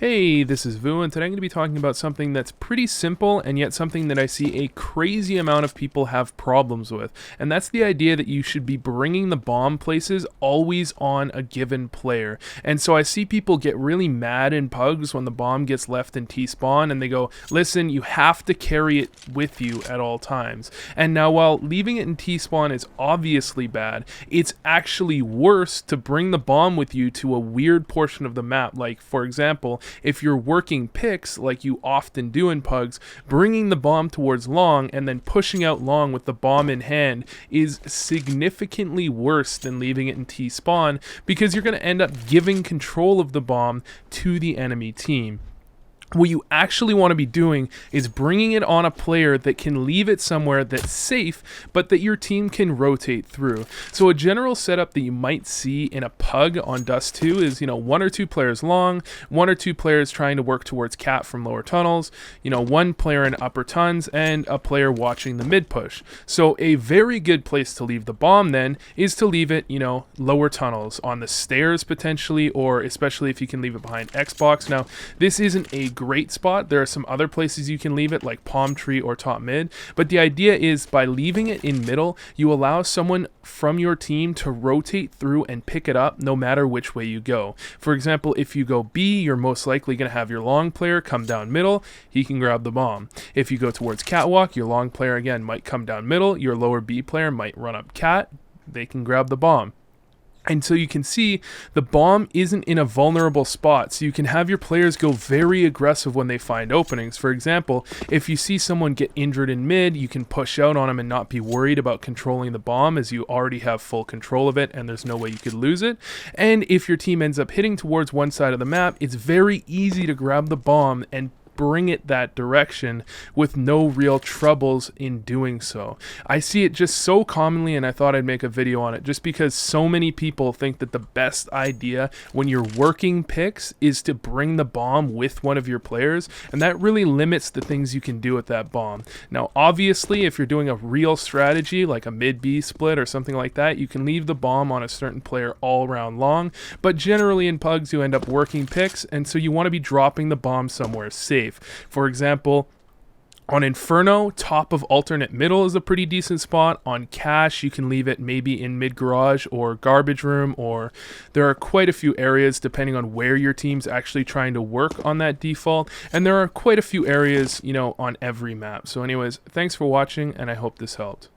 Hey, this is Vu, and today I'm going to be talking about something that's pretty simple and yet something that I see a crazy amount of people have problems with. And that's the idea that you should be bringing the bomb places always on a given player. And so I see people get really mad in pugs when the bomb gets left in T-spawn and they go, listen, you have to carry it with you at all times. And now while leaving it in T-spawn is obviously bad, it's actually worse to bring the bomb with you to a weird portion of the map. Like, for example, if you're working picks like you often do in pugs, bringing the bomb towards long and then pushing out long with the bomb in hand is significantly worse than leaving it in T-spawn, because you're going to end up giving control of the bomb to the enemy team. What you actually want to be doing is bringing it on a player that can leave it somewhere that's safe, but that your team can rotate through. So a general setup that you might see in a pug on Dust 2 is, one or two players long, one or two players trying to work towards cat from lower tunnels, one player in upper tons, and a player watching the mid push. So a very good place to leave the bomb then is to leave it, lower tunnels, on the stairs potentially, or especially if you can leave it behind Xbox. Now, this isn't a great spot. There are some other places you can leave it, like palm tree or top mid, but the idea is by leaving it in middle, you allow someone from your team to rotate through and pick it up no matter which way you go. For example, if you go B, you're most likely going to have your long player come down middle, he can grab the bomb. If you go towards catwalk, your long player again might come down middle, your lower B player might run up cat, they can grab the bomb. And so you can see the bomb isn't in a vulnerable spot, so you can have your players go very aggressive when they find openings. For example, if you see someone get injured in mid, you can push out on them and not be worried about controlling the bomb, as you already have full control of it and there's no way you could lose it. And if your team ends up hitting towards one side of the map, it's very easy to grab the bomb and bring it that direction with no real troubles in doing so. I see it just so commonly, and I thought I'd make a video on it just because so many people think that the best idea when you're working picks is to bring the bomb with one of your players, and that really limits the things you can do with that bomb. Now, obviously, if you're doing a real strategy like a mid-B split or something like that, you can leave the bomb on a certain player all round long, but generally in pugs you end up working picks, and so you want to be dropping the bomb somewhere safe. For example, on Inferno, top of alternate middle is a pretty decent spot. On Cache, you can leave it maybe in mid garage or garbage room, or there are quite a few areas depending on where your team's actually trying to work on that default, and there are quite a few areas, on every map. So anyways, thanks for watching, and I hope this helped.